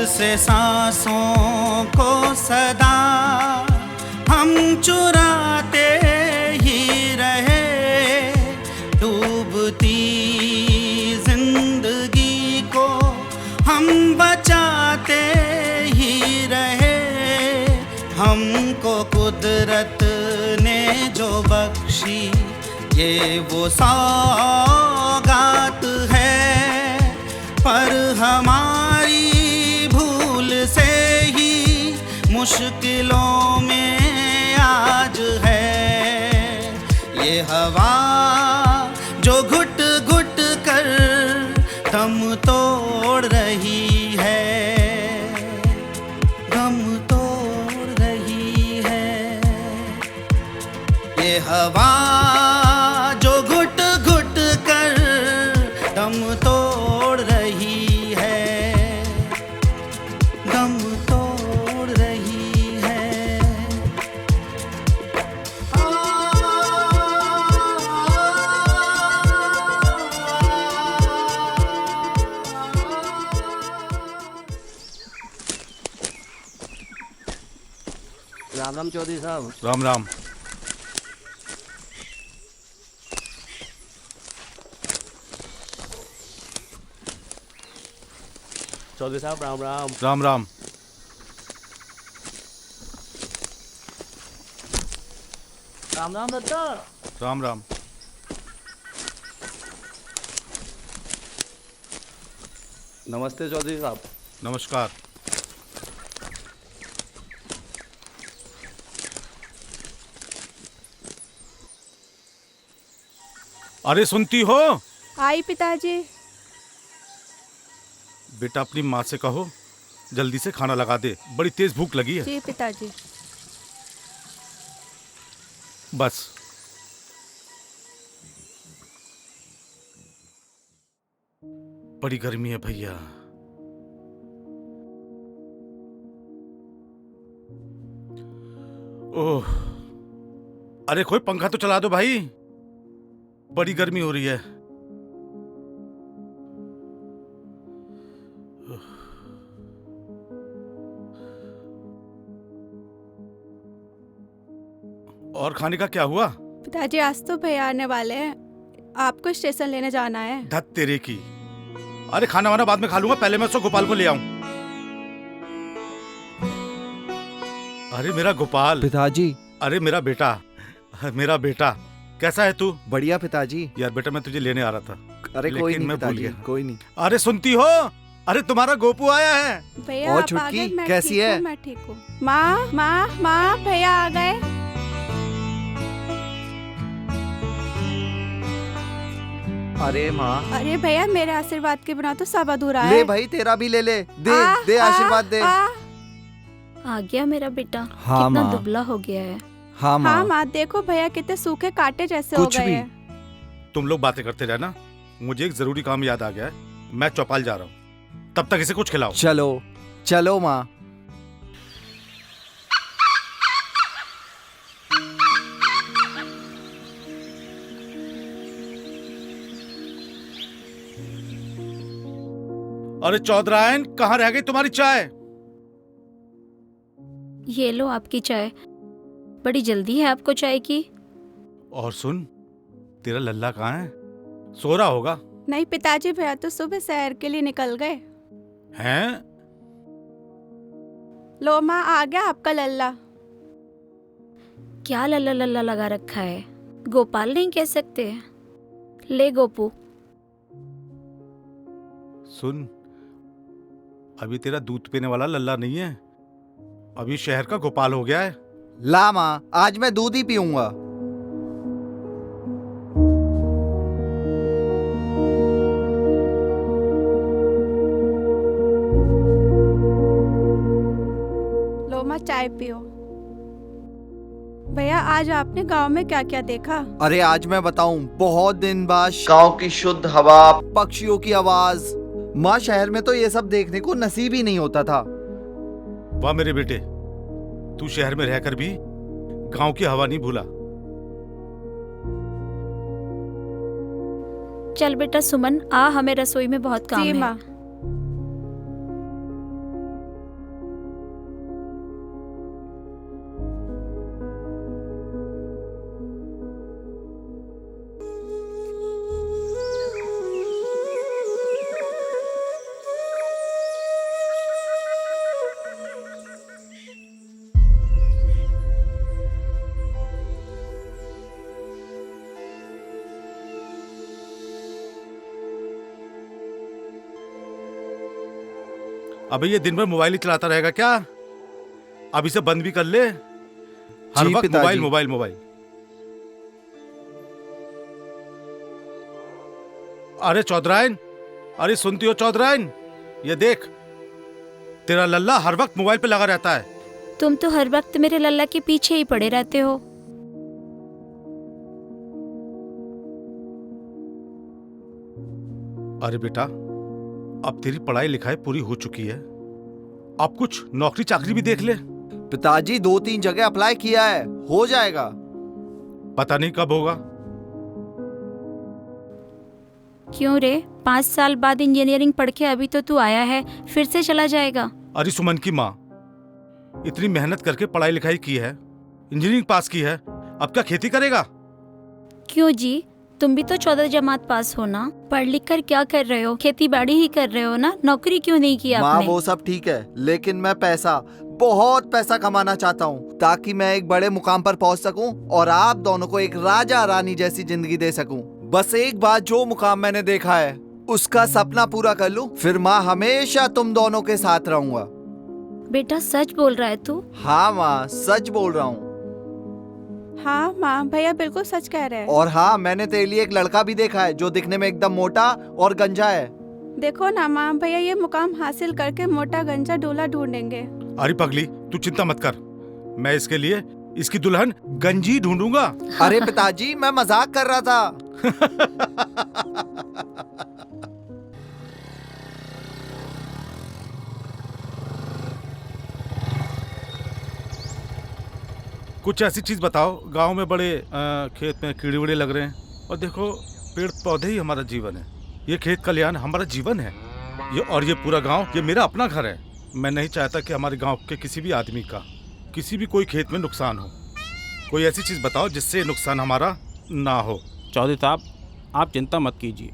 से सांसों को सदा हम चुराते ही रहे, डूबती जिंदगी को हम बचाते ही रहे। हमको कुदरत ने जो बख्शी ये वो सौगात है, पर हमारी भूल से ही मुश्किलों में आज है। ये हवा जो घुट घुट कर दम तोड़ रही है, दम तोड़ रही है। ये हवा जो घुट घुट कर दम तोड़ रही है, दम तोड़ रही है। राम राम चौधरी साहब। राम राम। चौधरी साहब राम राम। राम राम। राम राम दत्ता। राम राम। नमस्ते चौधरी साहब। नमस्कार। अरे सुनती हो? आई पिताजी। बेटा अपनी माँ से कहो जल्दी से खाना लगा दे, बड़ी तेज भूख लगी है। जी पिताजी। बस। बड़ी गर्मी है भैया। ओह, अरे कोई पंखा तो चला दो भाई, बड़ी गर्मी हो रही है। और खाने का क्या हुआ? पिताजी आज तो भैया आने वाले हैं, आपको स्टेशन लेने जाना है। धत तेरे की। अरे खाना वाना बाद में खा लूंगा, पहले मैं उसको गोपाल को ले आऊं। अरे मेरा गोपाल। पिताजी। अरे मेरा बेटा, मेरा बेटा कैसा है तू? बढ़िया पिताजी। यार बेटा मैं तुझे लेने आ रहा था। अरे कोई नहीं मैं भूल पिताजी, गया। कोई नहीं। अरे सुनती हो? अरे तुम्हारा गोपू आया है। भैया और आप आ गए, छुटकी मैं कैसी ठीक है? हूँ, मैं ठीक हूँ। माँ माँ माँ भैया आ गए। अरे माँ। अरे भैया मेरे आशीर्वाद के बिना तो सब अधूरा है। ले भाई तेरा भी ले ले, दे दे आशीर्वाद दे। आ गया मेरा बेटा। हाँ कितना माँ। दुबला हो गया है। हाँ माँ। हाँ माँ देखो भैया कितने सूखे कांटे जैसे हो कुछ गए भी। हैं। तुम लोग बातें करते रहना, मुझे एक जरूरी काम याद आ गया है, मैं चौपाल जा रहा हूँ, तब तक इसे कुछ खिलाओ। चलो चलो माँ। अरे चौधरायन कहाँ रह गई तुम्हारी चाय? ये लो आपकी चाय। बड़ी जल्दी है आपको चाय की। और सुन, तेरा लल्ला कहाँ है? सो रहा होगा। नहीं पिताजी भैया तो सुबह सैर के लिए निकल गए हैं? लो माँ आ गया आपका लल्ला। क्या लल्ला लल्ला लगा रखा है? गोपाल नहीं कह सकते? ले गोपू। सुन, अभी तेरा दूध पीने वाला लल्ला नहीं है, अभी शहर का गोपाल हो गया है। ला माँ, आज मैं दूध ही पीऊंगा। लो माँ चाय पियो। भैया आज आपने गांव में क्या क्या देखा? अरे आज मैं बताऊं, बहुत दिन बाद गांव की शुद्ध हवा, पक्षियों की आवाज। माँ शहर में तो ये सब देखने को नसीब ही नहीं होता था। वाह मेरे बेटे, तू शहर में रहकर भी गांव की हवा नहीं भूला। चल बेटा सुमन, आ हमें रसोई में बहुत काम जी है। माँ। अबे ये दिन भर मोबाइल ही चलाता रहेगा क्या? अब इसे बंद भी कर ले। हर जी वक्त पिताजी। Mobile mobile mobile. अरे चौधरायन, अरे सुनती हो चौधरायन? ये देख, तेरा लल्ला हर वक्त मोबाइल पे लगा रहता है। तुम तो हर वक्त मेरे लल्ला के पीछे ही पड़े रहते हो। अरे बेटा, अब तेरी पढ़ाई लिखाई पूरी हो चुकी है, अब कुछ नौकरी चाकरी भी देख ले। पिताजी 2-3 जगह अप्लाई किया है, हो जाएगा। पता नहीं कब होगा। क्यों रे, 5 साल बाद इंजीनियरिंग पढ़ के अभी तो तू आया है, फिर से चला जाएगा? अरे सुमन की माँ, इतनी मेहनत करके पढ़ाई लिखाई की है, इंजीनियरिंग पास की है, अब क्या खेती करेगा? क्यों जी, तुम भी तो 14 जमात पास हो ना? पढ़ लिख कर क्या कर रहे हो? खेती बाड़ी ही कर रहे हो ना? नौकरी क्यों नहीं की माँ आपने? वो सब ठीक है, लेकिन मैं पैसा, बहुत पैसा कमाना चाहता हूँ ताकि मैं एक बड़े मुकाम पर पहुँच सकूँ और आप दोनों को एक राजा रानी जैसी जिंदगी दे सकूँ। बस एक बार जो मुकाम मैंने देखा है उसका सपना पूरा कर लूँ, फिर माँ हमेशा तुम दोनों के साथ रहूंगा। बेटा सच बोल रहा है तू? हाँ माँ, सच बोल रहा हूँ। हाँ माँ, भैया बिल्कुल सच कह रहे हैं। और हाँ, मैंने तेरे लिए एक लड़का भी देखा है जो दिखने में एकदम मोटा और गंजा है। देखो ना माँ, भैया ये मुकाम हासिल करके मोटा गंजा दूल्हा ढूंढेंगे। अरे पगली, तू चिंता मत कर, मैं इसके लिए इसकी दुल्हन गंजी ढूंढूंगा। अरे पिताजी, मैं मजाक कर रहा था। कुछ ऐसी चीज बताओ, गांव में बड़े खेत में कीड़े वीड़े लग रहे हैं, और देखो पेड़ पौधे ही हमारा जीवन है, ये खेत खलिहान हमारा जीवन है, ये पूरा गांव ये मेरा अपना घर है। मैं नहीं चाहता कि हमारे गांव के किसी भी आदमी का किसी भी कोई खेत में नुकसान हो। कोई ऐसी चीज बताओ जिससे नुकसान हमारा ना हो। चौधरी साहब, आप चिंता मत कीजिए,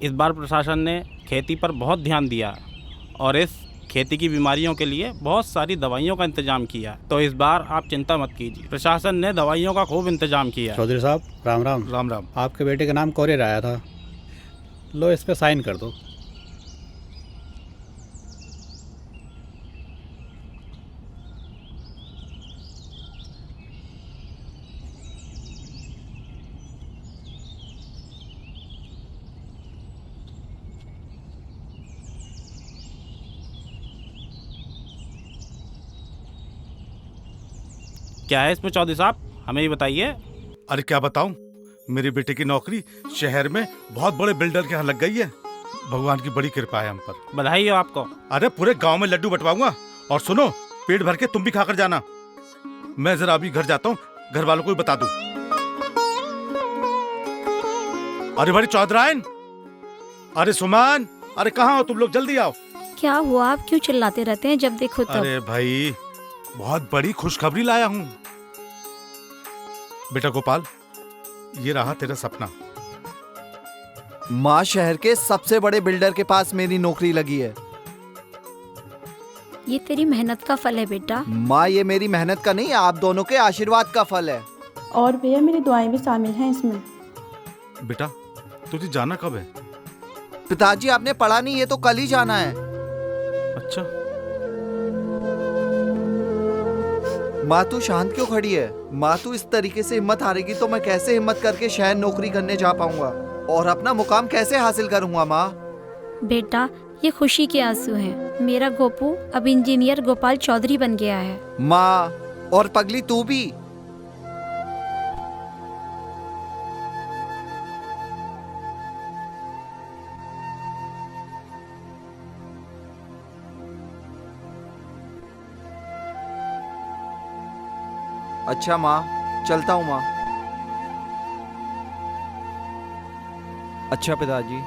इस बार प्रशासन ने खेती पर बहुत ध्यान दिया है और इस खेती की बीमारियों के लिए बहुत सारी दवाइयों का इंतजाम किया है, तो इस बार आप चिंता मत कीजिए, प्रशासन ने दवाइयों का खूब इंतजाम किया है। चौधरी साहब राम राम। राम राम। आपके बेटे का नाम कोरियर आया था, लो इस पे साइन कर दो। क्या है इसमें चौधरी साहब, हमें भी बताइए। अरे क्या बताऊं, मेरे बेटे की नौकरी शहर में बहुत बड़े बिल्डर के यहाँ लग गई है। भगवान की बड़ी कृपा है हम पर। बधाई हो आपको। अरे पूरे गांव में लड्डू बंटवाऊंगा, और सुनो, पेट भर के तुम भी खाकर जाना। मैं जरा अभी घर जाता हूँ, घर वालों को भी बता दूं। अरे भाई चौधरायन, अरे सुमन, अरे कहाँ हो तुम लोग, जल्दी आओ। क्या हुआ, आप क्यों चिल्लाते रहते हैं जब देखो तब? अरे भाई, बहुत बड़ी खुशखबरी लाया हूँ। बेटा गोपाल, ये रहा तेरा सपना। माँ, शहर के सबसे बड़े बिल्डर के पास मेरी नौकरी लगी है। ये तेरी मेहनत का फल है बेटा। माँ, ये मेरी मेहनत का नहीं, आप दोनों के आशीर्वाद का फल है। और भैया मेरी दुआएं भी शामिल हैं इसमें। बेटा तुझे जाना कब है? पिताजी आपने पढ़ा नहीं, ये तो कल ही जाना है। अच्छा। माँ तू शांत क्यों खड़ी है? माँ तू इस तरीके से हिम्मत हारेगी तो मैं कैसे हिम्मत करके शहर नौकरी करने जा पाऊंगा और अपना मुकाम कैसे हासिल करूंगा? माँ बेटा ये खुशी के आंसू हैं। मेरा गोपू अब इंजीनियर गोपाल चौधरी बन गया है। माँ, और पगली तू भी। अच्छा माँ, चलता हूँ माँ। अच्छा पिताजी।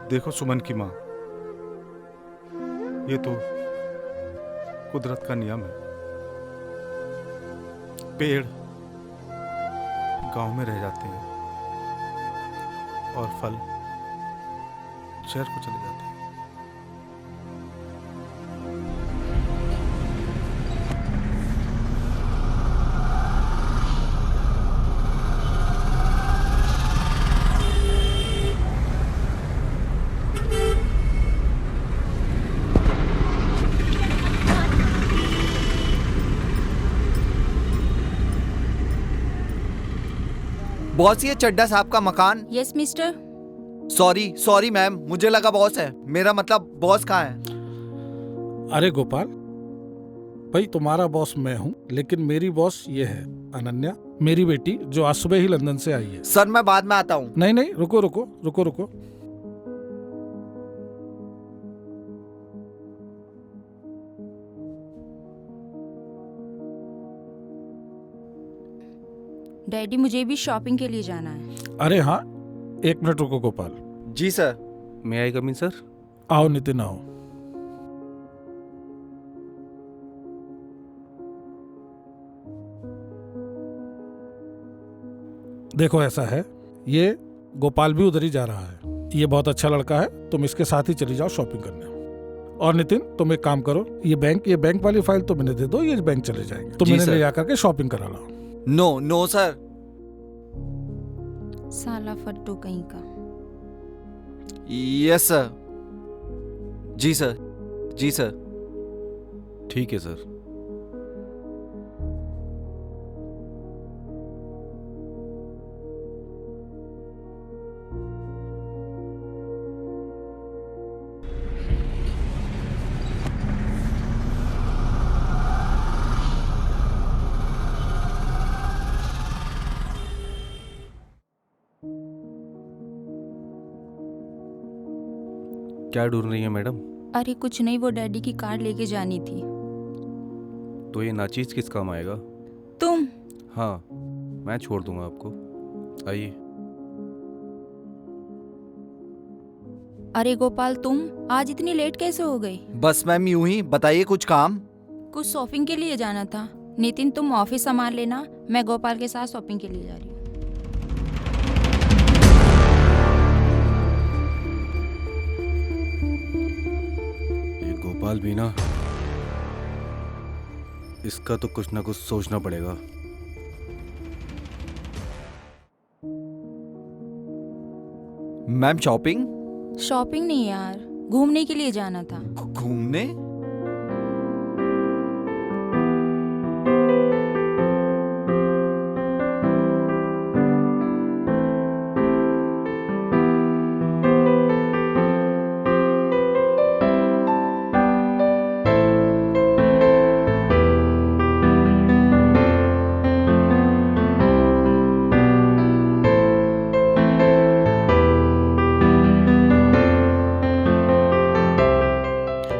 देखो सुमन की माँ, ये तो कुदरत का नियम है। पेड़ गांव में रह जाते हैं और फल शहर को चले जाते हैं। बॉस, ये चड्डा साहब का मकान। Yes mister. सॉरी मैम, मुझे लगा बॉस है। मेरा मतलब बॉस कहाँ है? अरे गोपाल भाई, तुम्हारा बॉस मैं हूँ, लेकिन मेरी बॉस ये है अनन्या, मेरी बेटी, जो आज सुबह ही लंदन से आई है। सर मैं बाद में आता हूँ। नहीं, रुको रुको रुको रुको। डैडी, मुझे भी शॉपिंग के लिए जाना है। अरे हाँ, 1 मिनट रुको गोपाल। जी सर। मे आई कम इन सर? आओ नितिन, आओ। देखो ऐसा है, ये गोपाल भी उधर ही जा रहा है। ये बहुत अच्छा लड़का है, तुम इसके साथ ही चली जाओ शॉपिंग करने। और नितिन, तुम एक काम करो, ये बैंक वाली फाइल तुम इन्हें दे दो, ये बैंक चले जाएंगे। तुम इन्हें ले जाकर के शॉपिंग करा लाओ। No sir. साला फट्टू कहीं का। Yes sir. जी सर। ठीक है सर। क्या ढूंढ रही है मैडम? अरे कुछ नहीं, वो डैडी की कार लेके जानी थी। तो ये नाचीज किस काम आएगा? तुम? हाँ, मैं छोड़ दूंगा आपको। आइए। अरे गोपाल, तुम आज इतनी लेट कैसे हो गई? बस मैम यूं ही। बताइए, कुछ काम? कुछ शॉपिंग के लिए जाना था। नितिन, तुम ऑफिस संभाल लेना, मैं गोपाल के साथ शॉपिंग के लिए जा रही हूँ। गोपाल भी ना, इसका तो कुछ ना कुछ सोचना पड़ेगा। मैम शॉपिंग नहीं यार, घूमने के लिए जाना था। घूमने?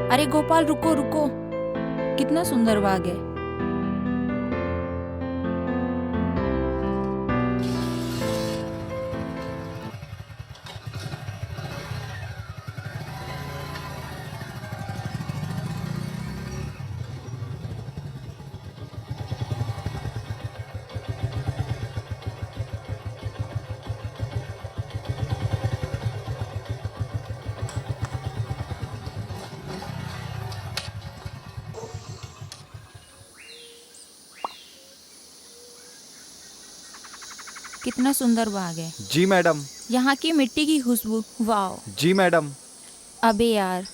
अरे गोपाल, रुको, कितना सुंदर बाग है। कितना सुंदर बाग है। जी मैडम। यहाँ की मिट्टी की खुशबू, वाओ। जी मैडम। अबे यार,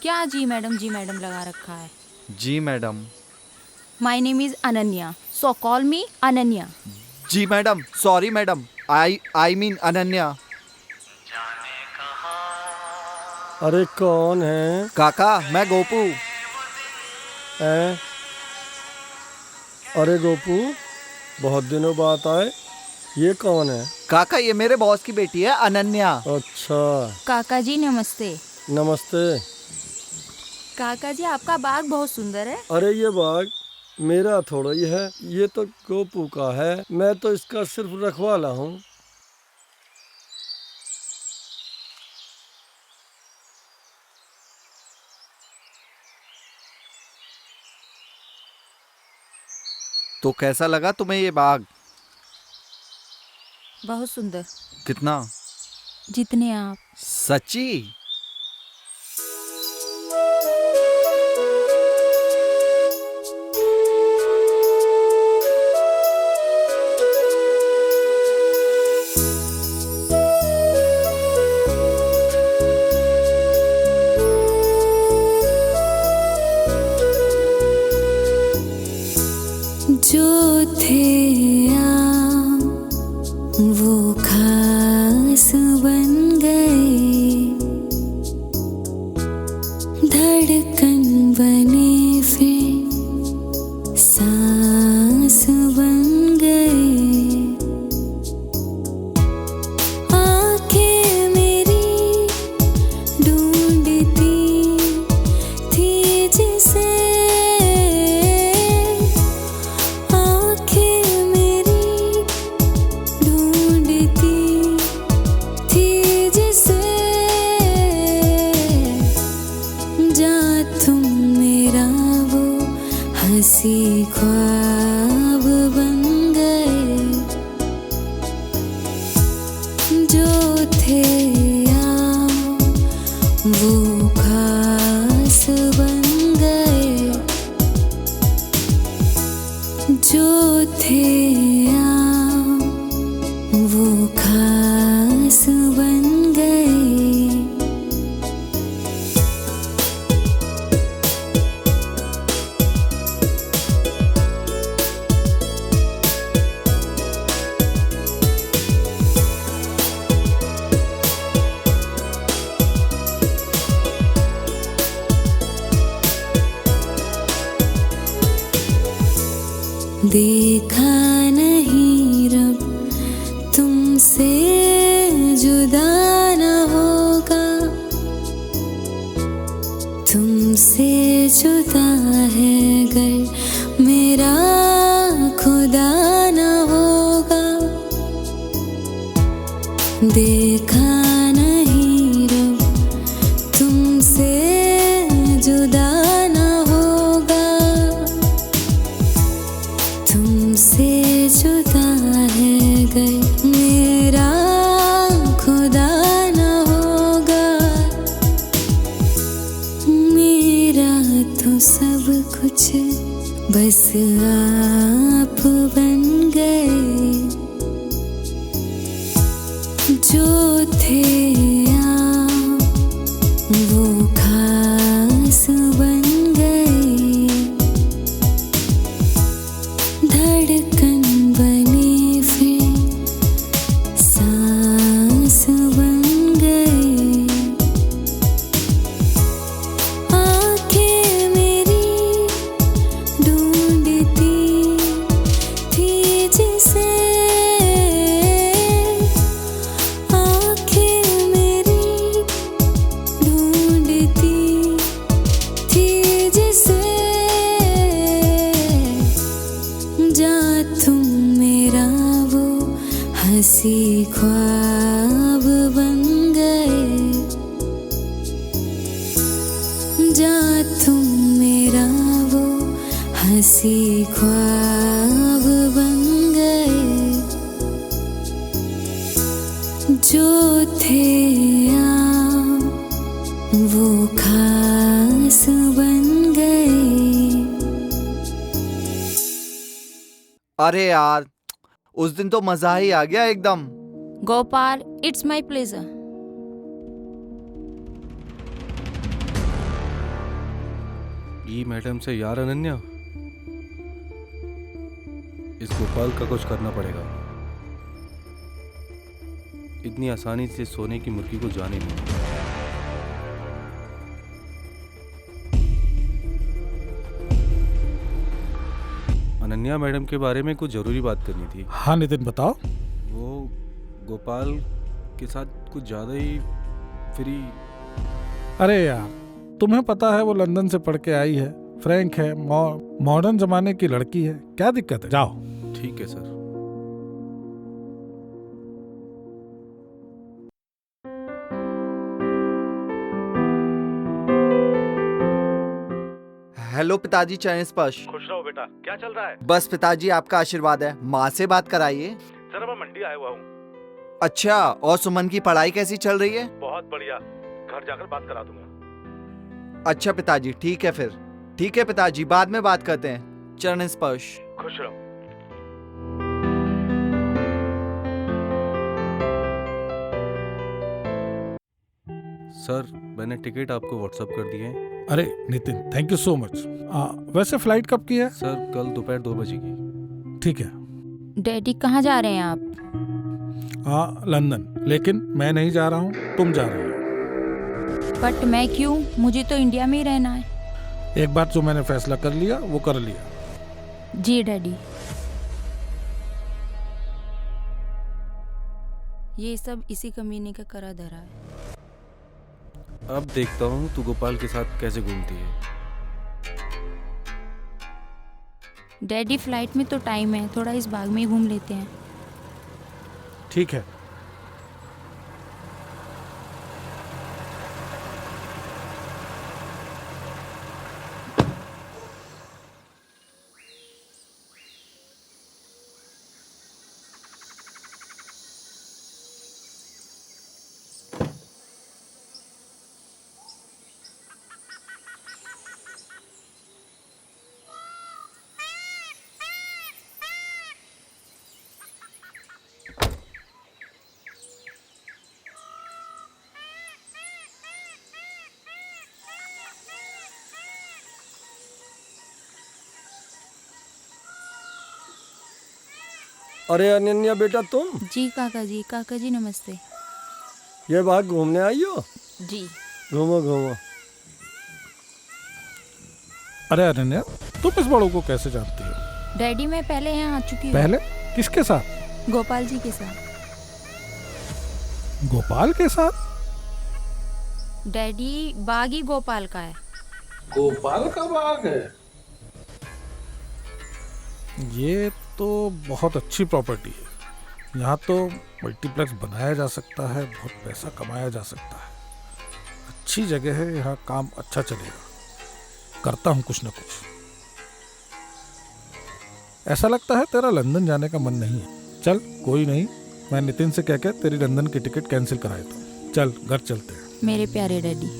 क्या जी मैडम लगा रखा है। जी madam. My name is Ananya, so call me Ananya. जी madam. Sorry madam, I mean Ananya. अरे कौन है? काका, मैं गोपू। हैं? अरे गोपू, बहुत दिनों बाद आए। ये कौन है? काका, ये मेरे बॉस की बेटी है अनन्या। अच्छा। काका जी नमस्ते। नमस्ते। काका जी, आपका बाग बहुत सुंदर है। अरे ये बाग मेरा थोड़ा ही है, ये तो गोपू का है। मैं तो इसका सिर्फ रखवाला हूँ। तो कैसा लगा तुम्हें ये बाग? बहुत सुंदर। कितना? जितने आप। सच्ची? जो थे आम वो खास बन गए, धड़कन बने फिर सांस बन गए। आंखें मेरी ढूंढती थी जिसे, हंसी ख्वाब बन गए। जो थे आम वो खास बन गए, जो थे आम वो खास बन गए। देखा नहीं रब तुमसे जुदा न होगा, तुमसे जुदा है गर मेरा खुदा न होगा। देखा नहीं रब तुमसे जुदा न होगा, तुमसे जुदा है गर मेरा खुदा न होगा। मेरा तो सब कुछ बस आप बन गए। जो थे आम वो खास बन गए, धड़कन बने फिर सांस बन गए। आंखें मेरी ढूंढती थी जिसे, आंखें मेरी ढूंढती थी जिसे। जा तुम मेरा वो हंसी ख्वाब बन गए, जा तुम मेरा वो हंसी ख्वाब बन गए। जो थे आम वो खास बन गए। अरे यार, उस दिन तो मजा ही आ गया एकदम। Gopal, it's my pleasure. ये मैडम से यार अनन्या, इस गोपाल का कुछ करना पड़ेगा। इतनी आसानी से सोने की मुर्गी को जाने नहीं। अनन्या मैडम के बारे में कुछ जरूरी बात करनी थी। हाँ नितिन बताओ। वो गोपाल के साथ कुछ ज्यादा ही फ्री। अरे यार, तुम्हें पता है वो लंदन से पढ़ के आई है, फ्रैंक है, मॉडर्न जमाने की लड़की है, क्या दिक्कत है? जाओ। ठीक है सर। हेलो पिताजी चरण स्पर्श। खुश रहो बेटा, क्या चल रहा है? बस पिताजी आपका आशीर्वाद है। माँ से बात कराइए। जरा मैं मंडी आया हुआ हूँ। अच्छा, और सुमन की पढ़ाई कैसी चल रही है? बहुत बढ़िया, घर जाकर बात करा दूंगा। अच्छा पिताजी, ठीक है फिर। ठीक है पिताजी, बाद में बात करते हैं। चरण स्पर्श। खुश रहो। सर, मैंने टिकट आपको व्हाट्सएप कर दिए हैं। अरे Nitin, thank you so much. वैसे फ्लाइट कब की है? सर, कल दोपहर 2 बजे की। ठीक है। डैडी कहाँ जा रहे हैं आप? लंदन, लेकिन मैं नहीं जा रहा हूँ, तुम जा रही हो। बट मैं क्यों? मुझे तो इंडिया में ही रहना है। एक बार जो मैंने फैसला कर लिया वो कर लिया। जी डैडी। ये सब इसी कमीने का करा धरा है। अब देखता हूँ तू गोपाल के साथ कैसे घूमती है। डैडी फ्लाइट में तो टाइम है, थोड़ा इस बाग में ही घूम लेते हैं। ठीक है। अरे अनन्या बेटा तुम? जी काका जी। काका जी नमस्ते। ये बाहर घूमने आई हो? जी। घूमो घूमो। अरे अनन्या, तुम इस बड़ों को कैसे जानती हो? डैडी मैं पहले यहाँ आ चुकी हूँ। पहले? किसके साथ? गोपाल जी के साथ। गोपाल के साथ? डैडी बाग ही गोपाल का है। गोपाल का बाग है? ये तो बहुत अच्छी प्रॉपर्टी है। यहाँ तो मल्टीप्लेक्स बनाया जा सकता है, बहुत पैसा कमाया जा सकता है। अच्छी जगह है, यहाँ काम अच्छा चलेगा। करता हूँ कुछ ना कुछ। ऐसा लगता है तेरा लंदन जाने का मन नहीं है। चल कोई नहीं, मैं नितिन से कह के तेरी लंदन की टिकट कैंसिल करा देता हूँ। चल घर चलते हैं। मेरे प्यारे डैडी।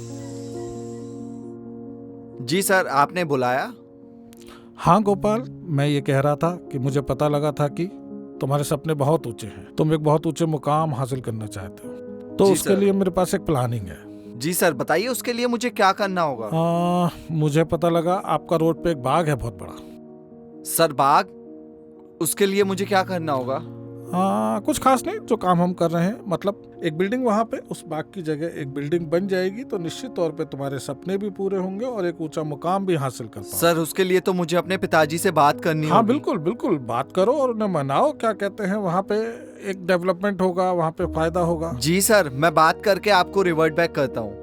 जी सर, आपने बुलाया? हाँ गोपाल, मैं ये कह रहा था कि मुझे पता लगा था कि तुम्हारे सपने बहुत ऊंचे हैं। तुम एक बहुत ऊंचे मुकाम हासिल करना चाहते हो, तो उसके लिए मेरे पास एक प्लानिंग है। जी सर, बताइए उसके लिए मुझे क्या करना होगा? मुझे पता लगा आपका रोड पे एक बाग है बहुत बड़ा। सर बाग? उसके लिए मुझे क्या करना होगा? कुछ खास नहीं, जो काम हम कर रहे हैं, मतलब एक बिल्डिंग वहाँ पे, उस बाग की जगह एक बिल्डिंग बन जाएगी, तो निश्चित तौर पे तुम्हारे सपने भी पूरे होंगे और एक ऊंचा मुकाम भी हासिल कर पाओगे। सर उसके लिए तो मुझे अपने पिताजी से बात करनी होगी। हाँ बिल्कुल बिल्कुल, बात करो और उन्हें मनाओ। क्या कहते हैं, वहाँ पे एक डेवलपमेंट होगा, वहाँ पे फायदा होगा। जी सर, मैं बात करके आपको रिवर्ट बैक करता हूँ।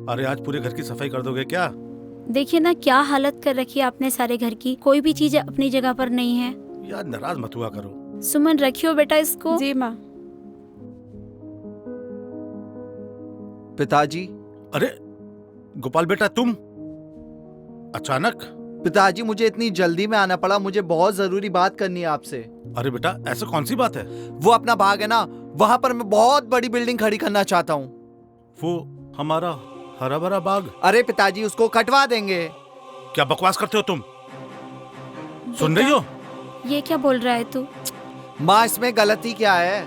अरे आज पूरे घर की सफाई कर दोगे क्या? देखिए ना क्या हालत कर रखी है आपने सारे घर की। कोई भी चीज अपनी जगह पर नहीं है। यार नाराज मत हुआ करो। सुमन रखियो बेटा इसको। जी माँ। पिताजी। अरे गोपाल बेटा तुम अचानक? पिताजी मुझे इतनी जल्दी में आना पड़ा, मुझे बहुत जरूरी बात करनी है आपसे। अरे बेटा ऐसा कौन सी बात है? वो अपना बाग है ना, वहाँ पर मैं बहुत बड़ी बिल्डिंग खड़ी करना चाहता हूँ। वो हमारा हरा भरा बाग? अरे पिताजी उसको कटवा देंगे। क्या बकवास करते हो तुम? सुन रही हो? ये क्या बोल रहा है तू? माँ इसमें गलती क्या है?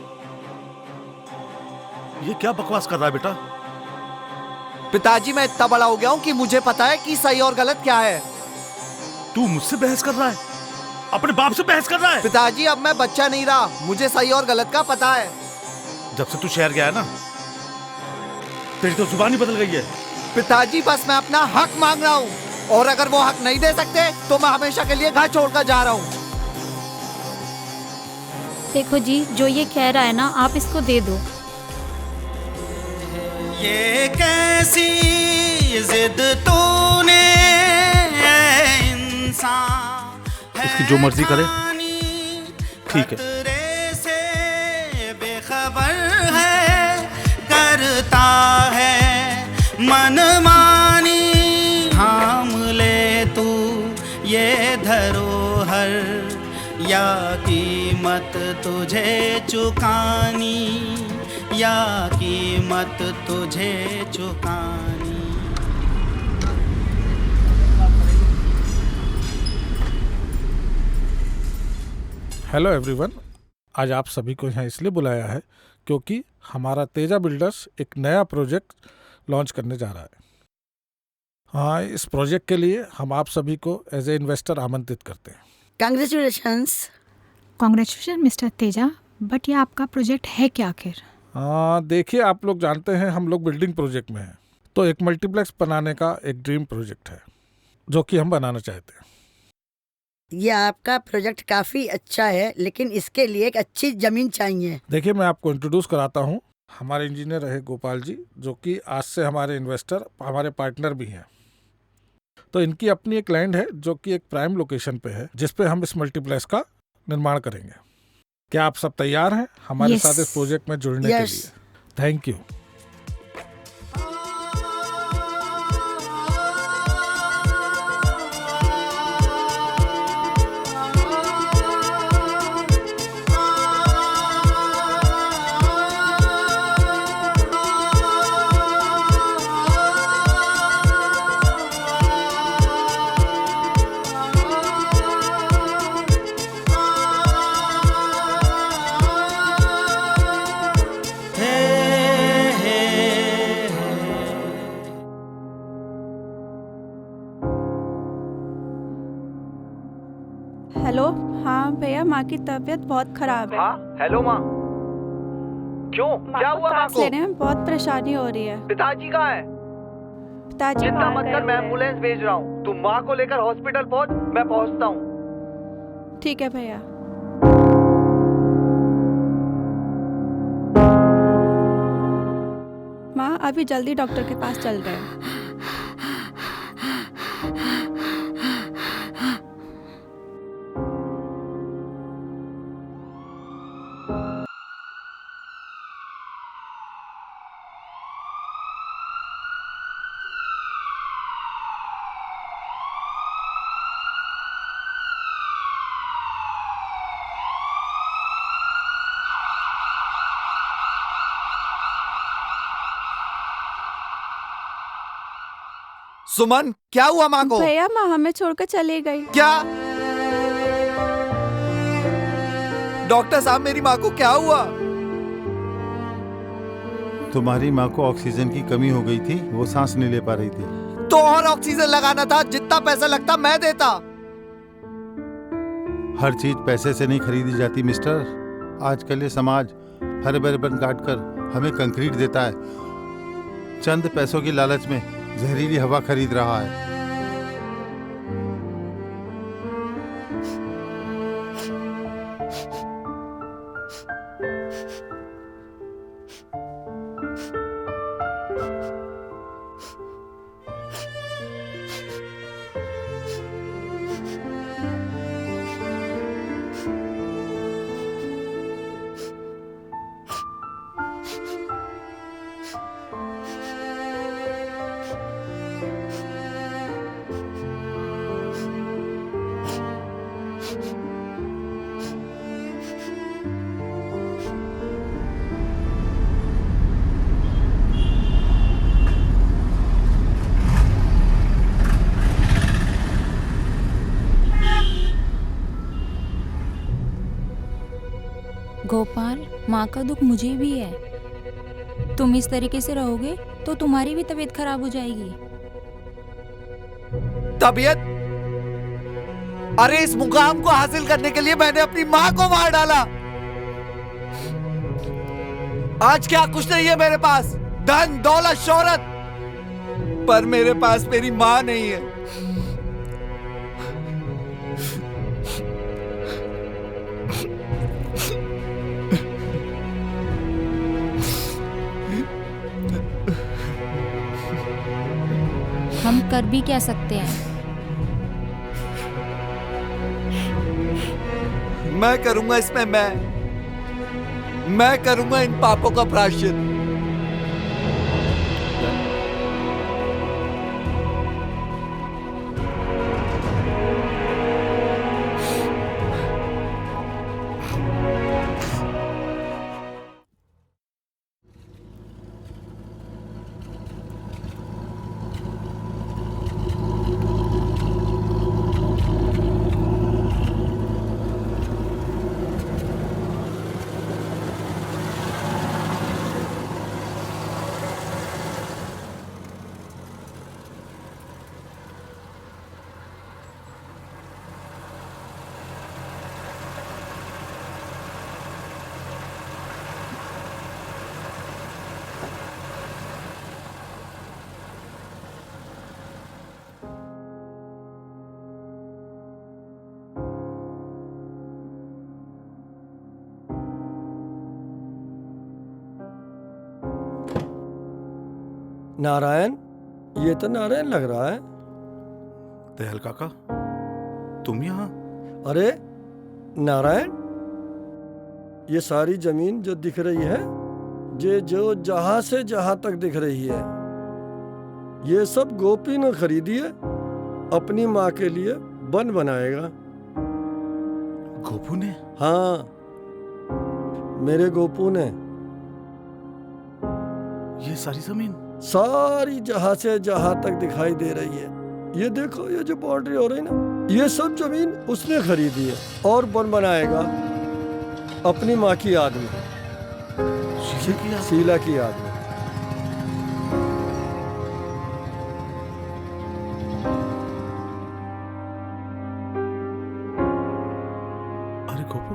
ये क्या बकवास कर रहा है बेटा? पिताजी मैं इतना बड़ा हो गया हूँ कि मुझे पता है कि सही और गलत क्या है। तू मुझसे बहस कर रहा है? अपने बाप से बहस कर रहा है? पिताजी अब मैं बच्चा नहीं रहा, मुझे सही और गलत का पता है। जब से तू शहर गया है ना, तेरी तो जुबान ही बदल गई है। पिताजी बस मैं अपना हक मांग रहा हूँ, और अगर वो हक नहीं दे सकते तो मैं हमेशा के लिए घर छोड़कर जा रहा हूँ। देखो जी, जो ये कह रहा है ना, आप इसको दे दो। ये कैसी जिद तो बाकी जो मर्जी करे, ठीक है। खतरे से बेखबर है, करता है मनमानी। थाम ले तू ये धरोहर, या कीमत तुझे चुकानी, या कीमत तुझे चुकानी। हेलो एवरीवन, आज आप सभी को यहाँ इसलिए बुलाया है क्योंकि हमारा तेजा बिल्डर्स एक नया प्रोजेक्ट लॉन्च करने जा रहा है। हाँ, इस प्रोजेक्ट के लिए हम आप सभी को एज ए इन्वेस्टर आमंत्रित करते हैं। Congratulations. Congratulation mister Teja, but ये आपका प्रोजेक्ट है क्या आखिर? हाँ देखिए, आप लोग जानते हैं हम लोग बिल्डिंग प्रोजेक्ट में हैं, तो एक मल्टीप्लेक्स बनाने का एक ड्रीम प्रोजेक्ट है जो कि हम बनाना चाहते हैं। ये आपका प्रोजेक्ट काफी अच्छा है, लेकिन इसके लिए एक अच्छी जमीन चाहिए। देखिए, मैं आपको इंट्रोड्यूस कराता हूँ। हमारे इंजीनियर है गोपाल जी, जो कि आज से हमारे इन्वेस्टर, हमारे पार्टनर भी हैं। तो इनकी अपनी एक लैंड है जो कि एक प्राइम लोकेशन पे है, जिस पे हम इस मल्टीप्लेक्स का निर्माण करेंगे। क्या आप सब तैयार हैं हमारे साथ इस प्रोजेक्ट में जुड़ने के लिए? Thank you. हेलो। हाँ भैया, माँ की तबीयत बहुत खराब है। हाँ, हेलो माँ। क्यों, क्या हुआ माँ को? लेने में बहुत परेशानी हो रही है। पिताजी कहाँ है? पिताजी चिंता मत कर, मैं एम्बुलेंस भेज रहा हूँ। तुम माँ को लेकर हॉस्पिटल पहुँच, मैं पहुँचता हूँ। ठीक है भैया। माँ अभी जल्दी डॉक्टर के पास चल रहे हैं। सुमन, क्या हुआ माँ को? भैया, माँ हमें छोड़कर चली गई। क्या? डॉक्टर साहब, मेरी माँ को क्या हुआ? तुम्हारी माँ को ऑक्सीजन की कमी हो गई थी, वो सांस नहीं ले पा रही थी। तो और ऑक्सीजन लगाना था, जितना पैसा लगता मैं देता। हर चीज पैसे से नहीं खरीदी जाती मिस्टर। आजकल ये समाज हरे भरे वन काट कर हमें कंक्रीट देता है, चंद पैसों की लालच में जहरीली हवा खरीद रहा है। गोपाल, माँ का दुख मुझे भी है। तुम इस तरीके से रहोगे तो तुम्हारी भी तबीयत खराब हो जाएगी। तबीयत? अरे इस मुकाम को हासिल करने के लिए मैंने अपनी माँ को मार डाला। आज क्या कुछ नहीं है मेरे पास, धन दौलत शोहरत, पर मेरे पास मेरी माँ नहीं है। हम कर भी क्या सकते हैं? मैं करूंगा इसमें, मैं करूंगा इन पापों का प्रायश्चित। नारायण, ये तो नारायण लग रहा है। दयाल काका, तुम यहाँ? अरे नारायण, ये सारी जमीन जो दिख रही है, ये जो जहां से जहां तक दिख रही है, ये सब गोपी ने खरीदी है। अपनी माँ के लिए वन बनाएगा। गोपू ने? हाँ, मेरे गोपू ने। ये सारी जमीन? सारी जहां से जहां तक दिखाई दे रही है। ये देखो, ये जो बाउंड्री हो रही ना, ये सब जमीन उसने खरीदी है और वन बनाएगा अपनी माँ की याद में, शीला की याद में। अरे गोपू,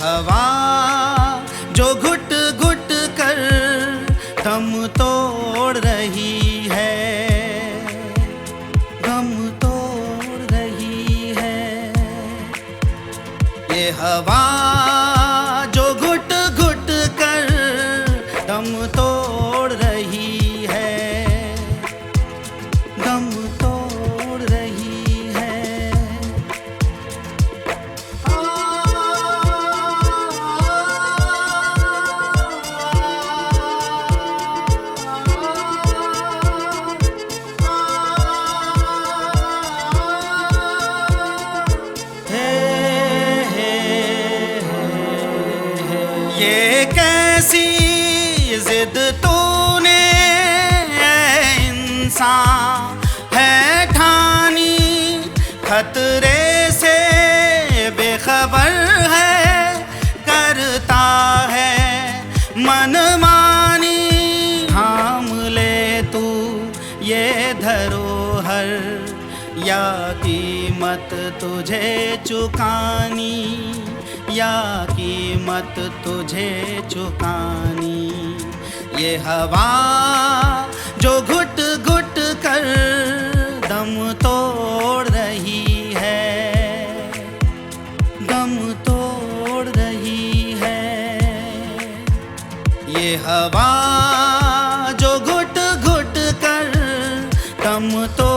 हवा जो घुट घुट कर दम तोड़ रही है, दम तोड़ रही है। ये हवा जो घुट घुट कर दम तोड़ रही है, दम तोड़ रही है। ये कैसी जिद तूने इंसान है ठानी, खतरे से बेखबर है, करता है मनमानी। थाम ले तू ये धरोहर, या कीमत तुझे चुकानी, या कीमत तुझे चुकानी। ये हवा जो घुट घुट कर दम तोड़ रही है, दम तोड़ रही है। ये हवा जो घुट घुट कर दम हम तो